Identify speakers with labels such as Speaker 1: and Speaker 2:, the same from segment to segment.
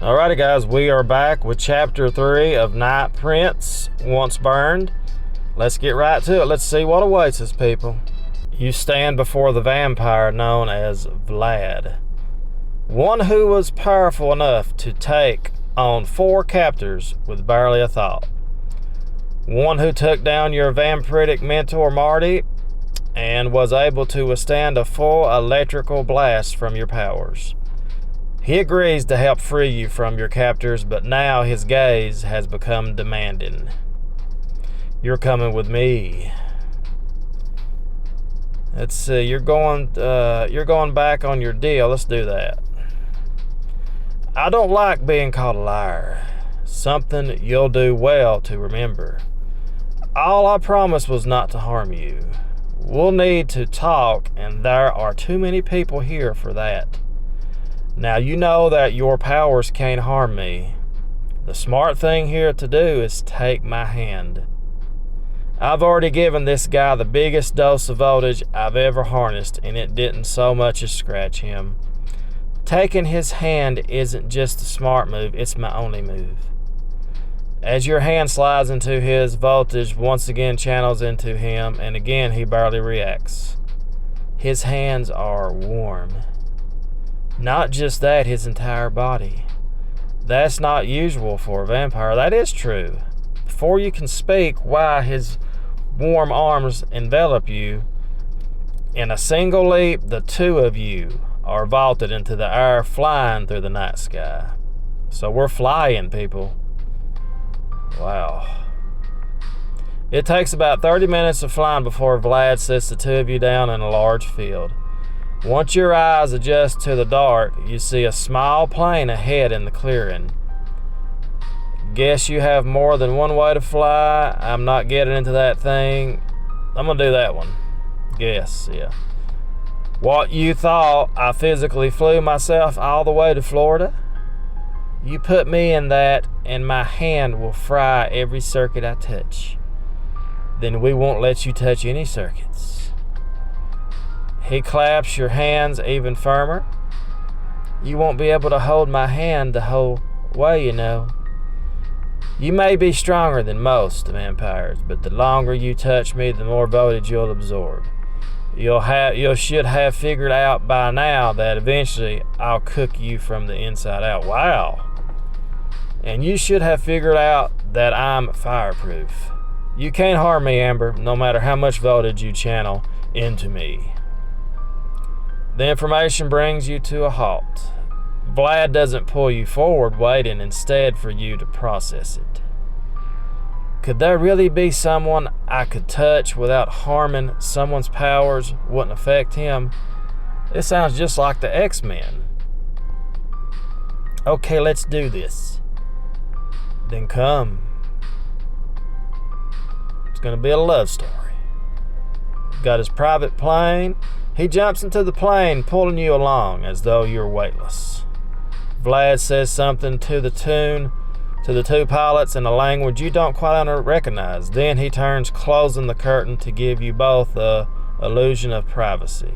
Speaker 1: Alrighty guys, we are back with chapter 3 of Night Prince Once Burned. Let's get right to it. Let's see what awaits us, people. You stand before the vampire known as Vlad. One who was powerful enough to take on 4 captors with barely a thought. One who took down your vampiric mentor Marty and was able to withstand a full electrical blast from your powers. He agrees to help free you from your captors, but now his gaze has become demanding. You're coming with me. Let's see, you're going back on your deal. Let's do that. I don't like being called a liar. Something you'll do well to remember. All I promised was not to harm you. We'll need to talk, and there are too many people here for that. Now you know that your powers can't harm me. The smart thing here to do is take my hand. I've already given this guy the biggest dose of voltage I've ever harnessed, and it didn't so much as scratch him. Taking his hand isn't just a smart move, it's my only move. As your hand slides into his, voltage once again channels into him, and again he barely reacts. His hands are warm. Not just that, his entire body. That's not usual for a vampire. That is true. Before you can speak why his warm arms envelop you, in a single leap, the 2 of you are vaulted into the air, flying through the night sky. So we're flying, people. Wow. It takes about 30 minutes of flying before Vlad sets the 2 of you down in a large field. Once your eyes adjust to the dark, you see a small plane ahead in the clearing. Guess you have more than one way to fly. I'm not getting into that thing. I'm gonna do that one. Guess, yeah. What you thought I physically flew myself all the way to Florida? You put me in that and my hand will fry every circuit I touch. Then we won't let you touch any circuits. He claps your hands even firmer. You won't be able to hold my hand the whole way, you know. You may be stronger than most vampires, but the longer you touch me, the more voltage you'll absorb. You should have figured out by now that eventually I'll cook you from the inside out. Wow. And you should have figured out that I'm fireproof. You can't harm me, Amber, no matter how much voltage you channel into me. The information brings you to a halt. Vlad doesn't pull you forward, waiting instead for you to process it. Could there really be someone I could touch without harming someone's powers wouldn't affect him? This sounds just like the X-Men. Okay, let's do this. Then come. It's gonna be a love story. Got his private plane. He jumps into the plane, pulling you along as though you're weightless. Vlad says something to the 2 pilots in a language you don't quite recognize. Then he turns, closing the curtain to give you both the illusion of privacy.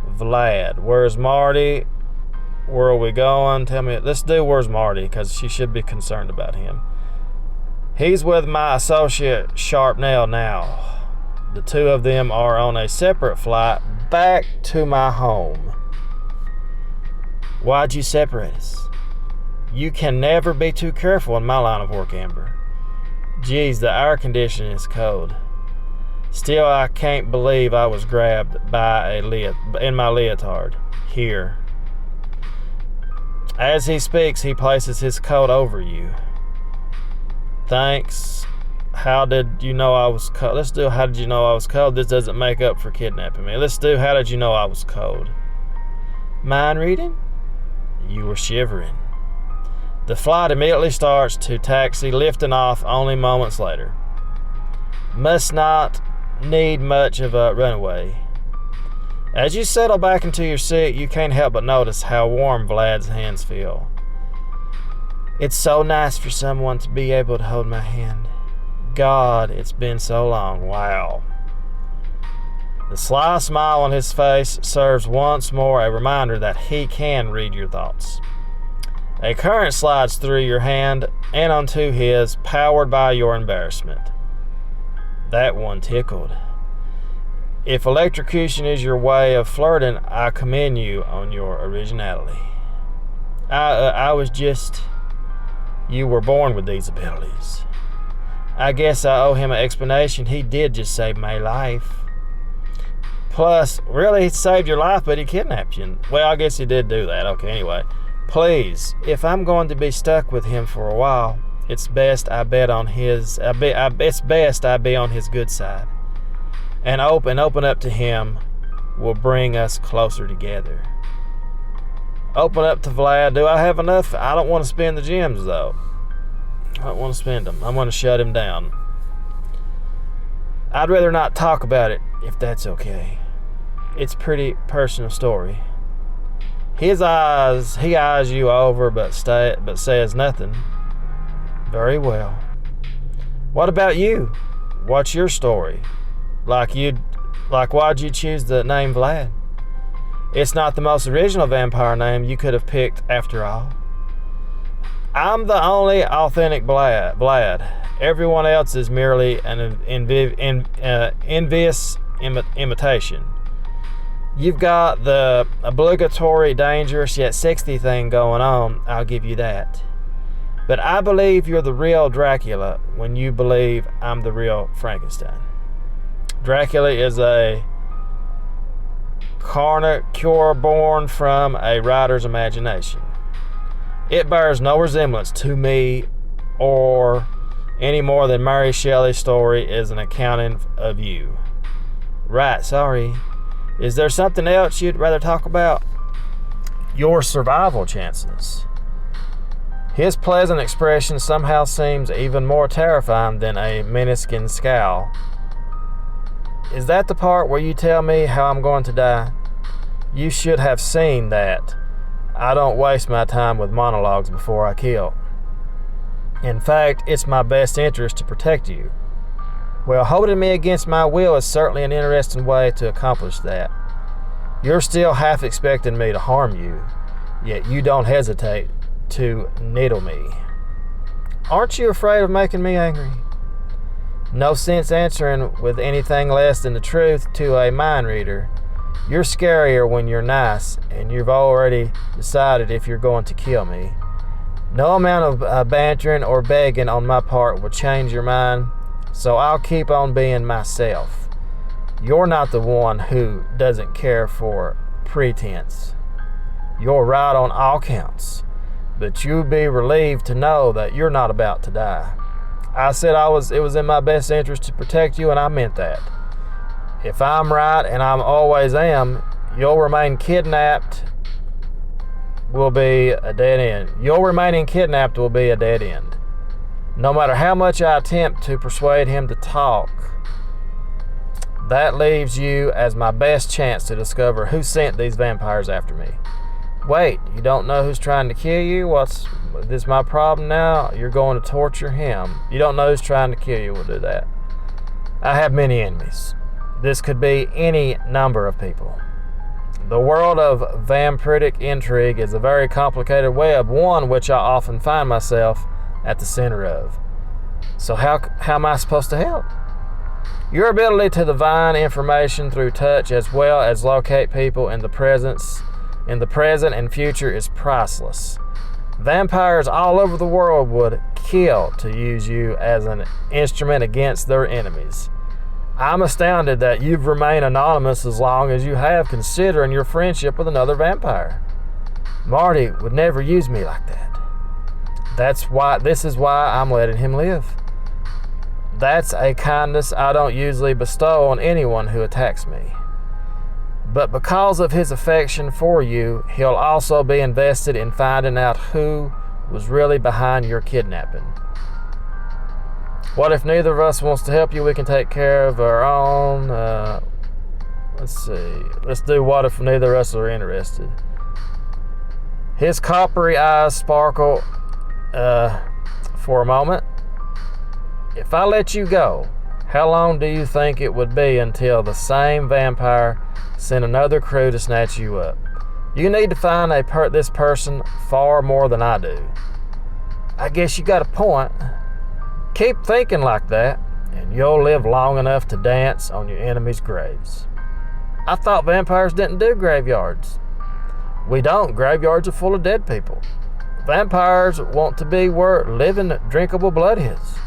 Speaker 1: Vlad, where's Marty? Where are we going? Tell me. Let's do where's Marty, because she should be concerned about him. He's with my associate Sharpnail now. The 2 of them are on a separate flight back to my home. Why'd you separate us? You can never be too careful in my line of work, Amber. Geez, the air conditioning is cold. Still, I can't believe I was grabbed by in my leotard. Here. As he speaks, he places his coat over you. Thanks. How did you know I was cold? Let's do how did you know I was cold? This doesn't make up for kidnapping me. Let's do how did you know I was cold? Mind reading? You were shivering. The flight immediately starts to taxi, lifting off only moments later. Must not need much of a runaway. As you settle back into your seat, you can't help but notice how warm Vlad's hands feel. It's so nice for someone to be able to hold my hand. God, it's been so long. Wow. The sly smile on his face serves once more a reminder that he can read your thoughts. A current slides through your hand and onto his, powered by your embarrassment. That one tickled. If electrocution is your way of flirting, I commend you on your originality. I was just... You were born with these abilities. I guess I owe him an explanation. He did just save my life. Plus, really, he saved your life, but he kidnapped you. Well, I guess he did do that. Okay, anyway. Please, if I'm going to be stuck with him for a while, it's best I bet on his. It's best I be on his good side, and open up to him will bring us closer together. Open up to Vlad. Do I have enough? I don't want to spend the gems though. I don't want to spend them. I'm going to shut him down. I'd rather not talk about it if that's okay. It's a pretty personal story. He eyes you over, but says nothing. Very well. What about you? What's your story? Like why'd you choose the name Vlad? It's not the most original vampire name you could have picked after all. I'm the only authentic Vlad. Everyone else is merely an envious imitation. You've got the obligatory, dangerous, yet sexy thing going on, I'll give you that. But I believe you're the real Dracula when you believe I'm the real Frankenstein. Dracula is a caricature born from a writer's imagination. It bears no resemblance to me or any more than Mary Shelley's story is an accounting of you. Right, sorry. Is there something else you'd rather talk about? Your survival chances. His pleasant expression somehow seems even more terrifying than a menacing scowl. Is that the part where you tell me how I'm going to die? You should have seen that. I don't waste my time with monologues before I kill. In fact, it's my best interest to protect you. Well, holding me against my will is certainly an interesting way to accomplish that. You're still half expecting me to harm you, yet you don't hesitate to needle me. Aren't you afraid of making me angry? No sense answering with anything less than the truth to a mind reader. You're scarier when you're nice, and you've already decided if you're going to kill me. No amount of bantering or begging on my part will change your mind, so I'll keep on being myself. You're not the one who doesn't care for pretense. You're right on all counts, but you'll be relieved to know that you're not about to die. I said it was in my best interest to protect you, and I meant that. If I'm right, and I always am, you'll remain kidnapped will be a dead end. Your remaining kidnapped will be a dead end. No matter how much I attempt to persuade him to talk, that leaves you as my best chance to discover who sent these vampires after me. Wait, you don't know who's trying to kill you? This my problem now? You're going to torture him. You don't know who's trying to kill you. We'll do that. I have many enemies. This could be any number of people. The world of vampiric intrigue is a very complicated web, one which I often find myself at the center of. So how am I supposed to help? Your ability to divine information through touch as well as locate people in the present and future is priceless. Vampires all over the world would kill to use you as an instrument against their enemies. I'm astounded that you've remained anonymous as long as you have, considering your friendship with another vampire. Marty would never use me like that. This is why I'm letting him live. That's a kindness I don't usually bestow on anyone who attacks me. But because of his affection for you, he'll also be invested in finding out who was really behind your kidnapping. What if neither of us wants to help you? We can take care of our own. Let's see. Let's do what if neither of us are interested. His coppery eyes sparkle for a moment. If I let you go, how long do you think it would be until the same vampire sent another crew to snatch you up? You need to find this person far more than I do. I guess you got a point. Keep thinking like that, and you'll live long enough to dance on your enemies' graves. I thought vampires didn't do graveyards. We don't. Graveyards are full of dead people. Vampires want to be where living, drinkable blood is.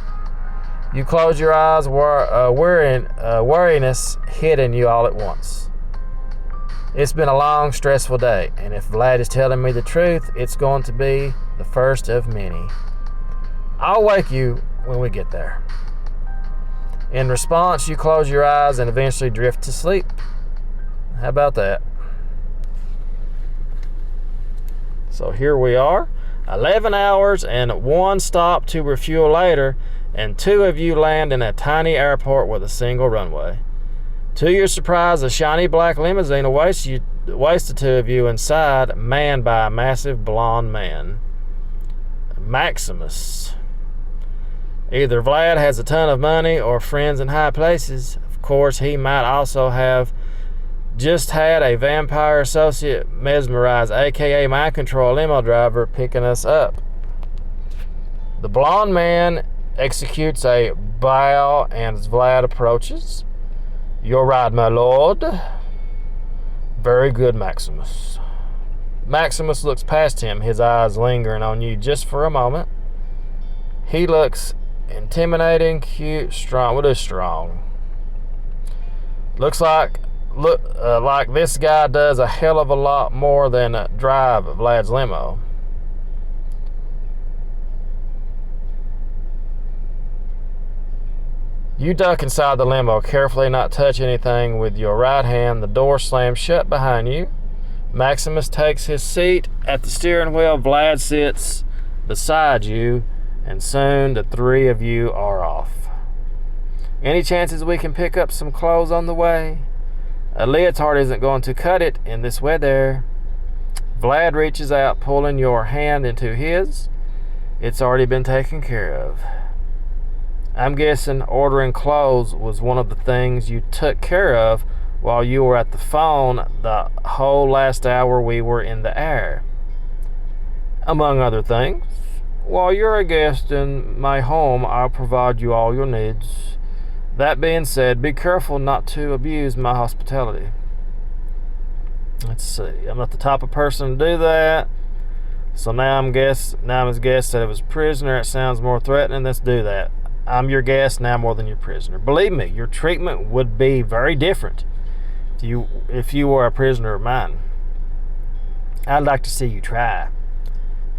Speaker 1: You close your eyes, weariness hitting you all at once. It's been a long, stressful day, and if Vlad is telling me the truth, it's going to be the first of many. I'll wake you when we get there. In response, you close your eyes and eventually drift to sleep. How about that? So here we are, 11 hours and 1 stop to refuel later, and 2 of you land in a tiny airport with a single runway. To your surprise, a shiny black limousine awaits the 2 of you inside, manned by a massive blonde man. Maximus. Either Vlad has a ton of money or friends in high places. Of course, he might also have just had a vampire associate mesmerize, aka mind control limo driver, picking us up. The blonde man executes a bow and as Vlad approaches, "Your ride, my lord." "Very good, Maximus." Maximus looks past him, his eyes lingering on you just for a moment. He looks intimidating, cute, strong. What is strong? Looks like this guy does a hell of a lot more than drive Vlad's limo. You duck inside the limo, carefully not touch anything with your right hand. The door slams shut behind you. Maximus takes his seat at the steering wheel. Vlad sits beside you, and soon the 3 of you are off. Any chances we can pick up some clothes on the way? A leotard isn't going to cut it in this weather. Vlad reaches out, pulling your hand into his. It's already been taken care of. I'm guessing ordering clothes was one of the things you took care of while you were at the phone the whole last hour we were in the air. Among other things, while you're a guest in my home, I'll provide you all your needs. That being said, be careful not to abuse my hospitality. Let's see. I'm not the type of person to do that. So now I'm his guest. Said it was prisoner. It sounds more threatening. Let's do that. I'm your guest now more than your prisoner. Believe me, your treatment would be very different if you were a prisoner of mine. I'd like to see you try.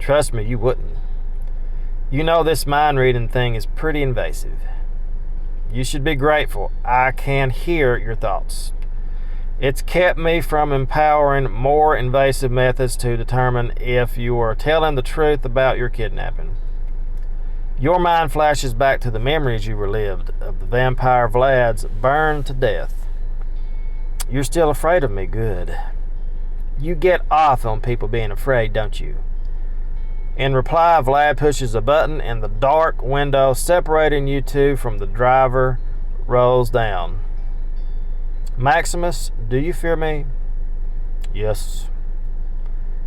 Speaker 1: Trust me, you wouldn't. You know this mind reading thing is pretty invasive. You should be grateful. I can hear your thoughts. It's kept me from empowering more invasive methods to determine if you are telling the truth about your kidnapping. Your mind flashes back to the memories you relived of the vampire Vlad's burned to death. You're still afraid of me, good. You get off on people being afraid, don't you? In reply, Vlad pushes a button and the dark window separating you two from the driver rolls down. Maximus, do you fear me? Yes.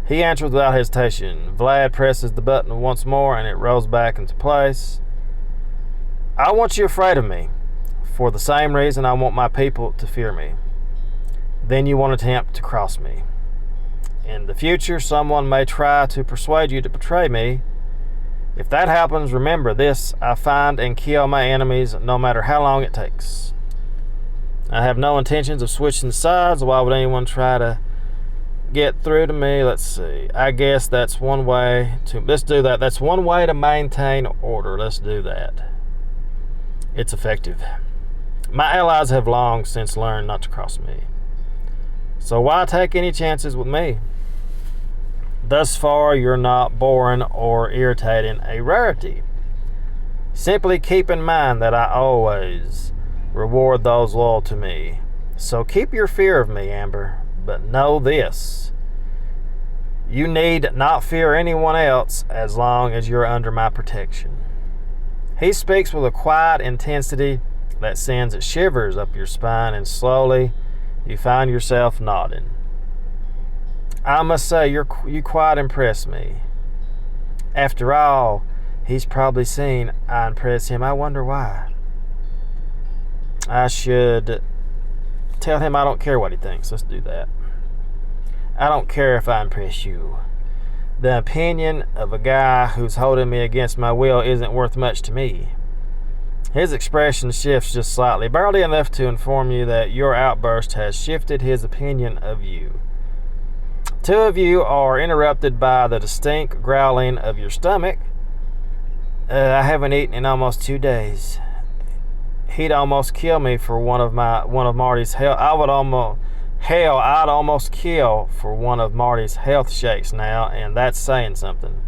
Speaker 1: He answers without hesitation. Vlad presses the button once more and it rolls back into place. I want you afraid of me for the same reason I want my people to fear me. Then you won't attempt to cross me. In the future, someone may try to persuade you to betray me. If that happens, remember this: I find and kill my enemies no matter how long it takes. I have no intentions of switching sides. Why would anyone try to get through to me? Let's see. I guess that's one way to... Let's do that. That's one way to maintain order. Let's do that. It's effective. My allies have long since learned not to cross me. So why take any chances with me? Thus far, you're not boring or irritating, a rarity. Simply keep in mind that I always reward those loyal to me. So keep your fear of me, Amber, but know this: you need not fear anyone else as long as you're under my protection. He speaks with a quiet intensity that sends shivers up your spine, and slowly you find yourself nodding. I must say, you quite impress me. After all, he's probably seen I impress him. I wonder why. I should tell him I don't care what he thinks. Let's do that. I don't care if I impress you. The opinion of a guy who's holding me against my will isn't worth much to me. His expression shifts just slightly, barely enough to inform you that your outburst has shifted his opinion of you. Two of you are interrupted by the distinct growling of your stomach. I haven't eaten in almost 2 days. He'd almost kill me for one of Marty's health. I'd almost kill for one of Marty's health shakes now, and that's saying something.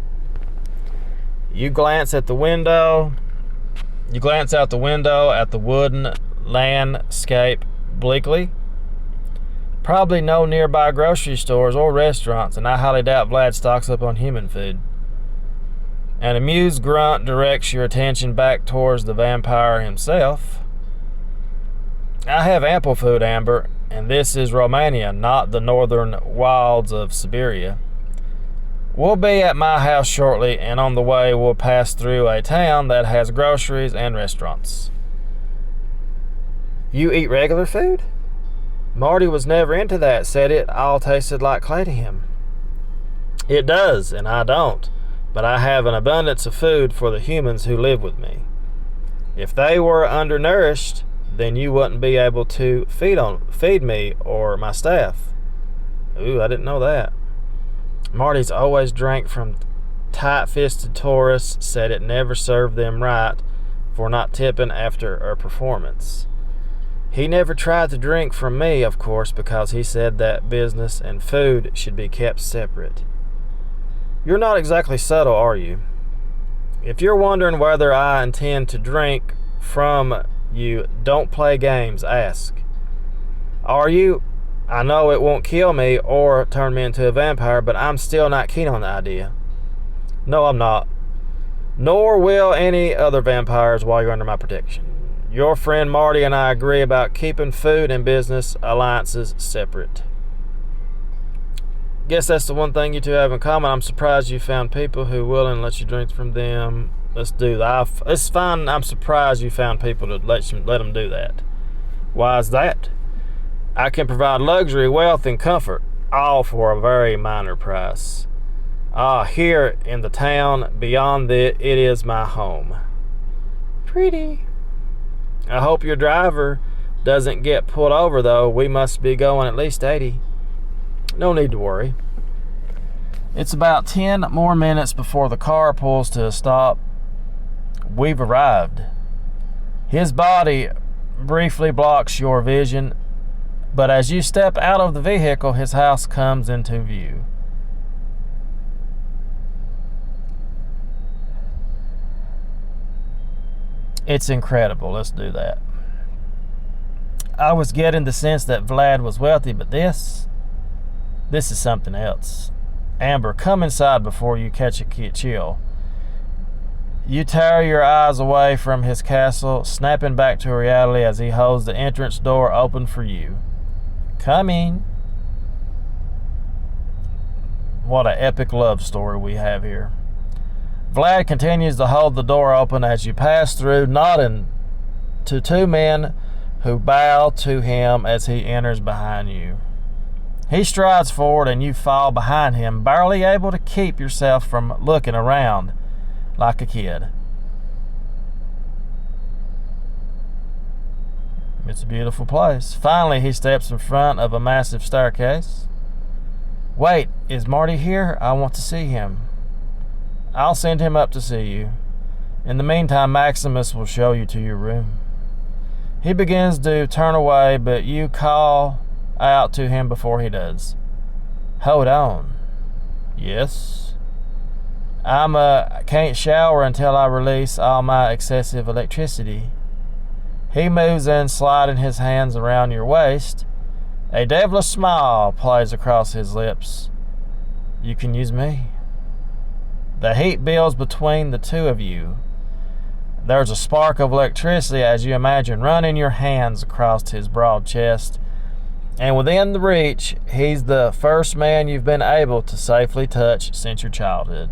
Speaker 1: You glance out the window at the wooden landscape bleakly. Probably no nearby grocery stores or restaurants, and I highly doubt Vlad stocks up on human food. An amused grunt directs your attention back towards the vampire himself. I have ample food, Amber, and this is Romania, not the northern wilds of Siberia. We'll be at my house shortly, and on the way we'll pass through a town that has groceries and restaurants. You eat regular food? Marty was never into that, said it all tasted like clay to him. It does, and I don't, but I have an abundance of food for the humans who live with me. If they were undernourished, then you wouldn't be able to feed me or my staff. Ooh, I didn't know that. Marty's always drank from tight-fisted tourists, said it never served them right for not tipping after a performance. He never tried to drink from me, of course, because he said that business and food should be kept separate. You're not exactly subtle, are you? If you're wondering whether I intend to drink from you, don't play games, ask. Are you? I know it won't kill me or turn me into a vampire, but I'm still not keen on the idea. No, I'm not. Nor will any other vampires while you're under my protection. Your friend Marty and I agree about keeping food and business alliances separate. Guess that's the one thing you two have in common. I'm surprised you found people who will and let you drink from them. Let's do that. It's fine. I'm surprised you found people to let them do that. Why is that? I can provide luxury, wealth, and comfort, all for a very minor price. Here in the town, beyond it is my home. Pretty. I hope your driver doesn't get pulled over, though. We must be going at least 80. No need to worry. It's about 10 more minutes before the car pulls to a stop. We've arrived. His body briefly blocks your vision, but as you step out of the vehicle, his house comes into view. It's incredible. Let's do that. I was getting the sense that Vlad was wealthy, but this is something else. Amber, come inside before you catch a chill. You tear your eyes away from his castle, snapping back to reality as he holds the entrance door open for you. Come in. What an epic love story we have here. Vlad continues to hold the door open as you pass through, nodding to two men who bow to him as he enters behind you. He strides forward and you fall behind him, barely able to keep yourself from looking around like a kid. It's a beautiful place. Finally, he steps in front of a massive staircase. Wait, is Marty here? I want to see him. I'll send him up to see you. In the meantime, Maximus will show you to your room. He begins to turn away, but you call out to him before he does. Hold on. Yes? I can't shower until I release all my excessive electricity. He moves in, sliding his hands around your waist. A devilish smile plays across his lips. You can use me. The heat builds between the two of you. There's a spark of electricity as you imagine running your hands across his broad chest. And within the reach, he's the first man you've been able to safely touch since your childhood.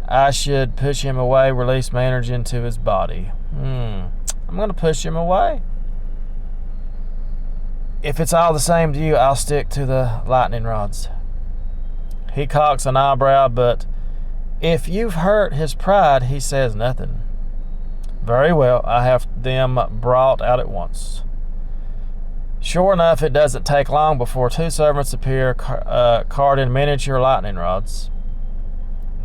Speaker 1: I should push him away, release my energy into his body. I'm going to push him away. If it's all the same to you, I'll stick to the lightning rods. He cocks an eyebrow, but if you've hurt his pride, he says nothing. Very well, I have them brought out at once. Sure enough, it doesn't take long before two servants appear carting miniature lightning rods.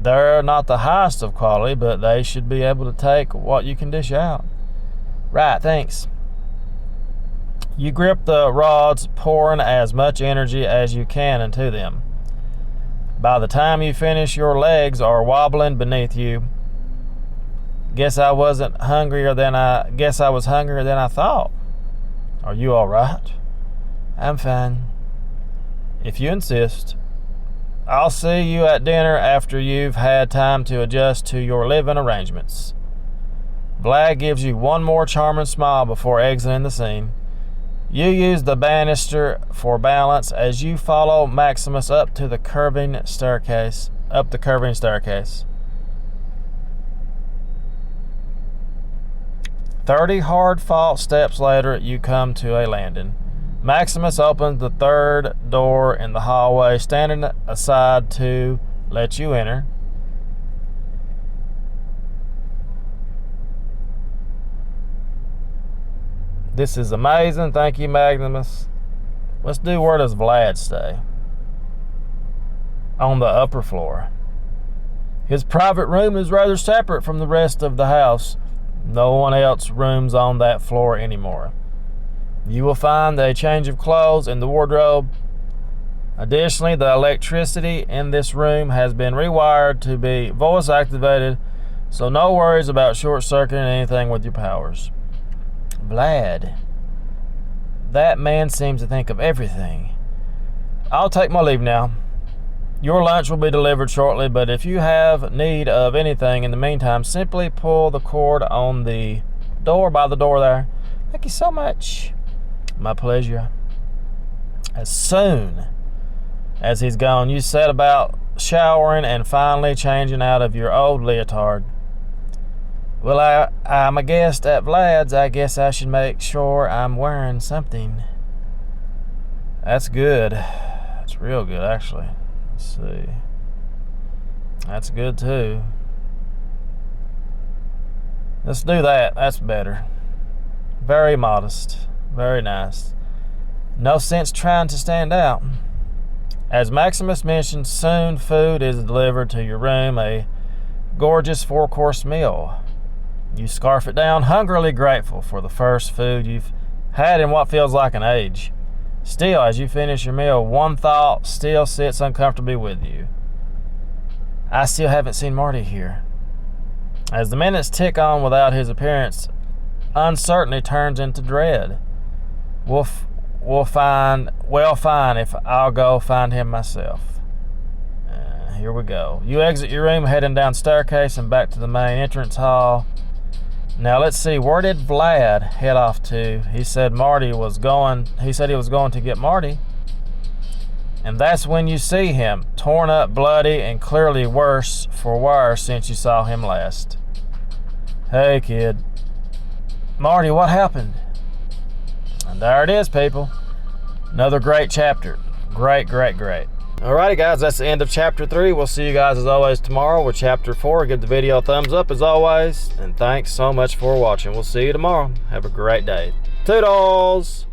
Speaker 1: They're not the highest of quality, but they should be able to take what you can dish out. Right, thanks. You grip the rods, pouring as much energy as you can into them. By the time you finish, your legs are wobbling beneath you. Guess I was hungrier than I thought. Are you all right? I'm fine. If you insist. I'll see you at dinner after you've had time to adjust to your living arrangements. Vlad gives you one more charming smile before exiting the scene. You use the banister for balance as you follow Maximus up the curving staircase. 30 hard-fought steps later, you come to a landing. Maximus opens the third door in the hallway, standing aside to let you enter. This is amazing. Thank you, Maximus. Let's do where does Vlad stay? On the upper floor. His private room is rather separate from the rest of the house. No one else rooms on that floor anymore. You will find a change of clothes in the wardrobe. Additionally, the electricity in this room has been rewired to be voice activated, so no worries about short-circuiting anything with your powers. Vlad. That man seems to think of everything. I'll take my leave now. Your lunch will be delivered shortly, but if you have need of anything in the meantime, simply pull the cord on the door by the door there. Thank you so much. My pleasure. As soon as he's gone, you set about showering and finally changing out of your old leotard. Well, I'm a guest at Vlad's. I guess I should make sure I'm wearing something. That's good. That's real good, actually. Let's see. That's good, too. Let's do that. That's better. Very modest. Very nice. No sense trying to stand out. As Maximus mentioned, soon food is delivered to your room, a gorgeous 4-course meal. You scarf it down, hungrily grateful for the first food you've had in what feels like an age. Still, as you finish your meal, one thought still sits uncomfortably with you. I still haven't seen Marty here. As the minutes tick on without his appearance, uncertainty turns into dread. We'll find if I'll go find him myself. Here we go. You exit your room, heading down staircase and back to the main entrance hall. Now let's see, where did Vlad head off to? He said he was going to get Marty. And that's when you see him, torn up, bloody, and clearly worse for wear since you saw him last. Hey, kid. Marty, what happened? And there it is, people. Another great chapter. Great, great, great. Alrighty, guys, that's the end of chapter 3. We'll see you guys, as always, tomorrow with chapter 4. Give the video a thumbs up, as always. And thanks so much for watching. We'll see you tomorrow. Have a great day. Toodles!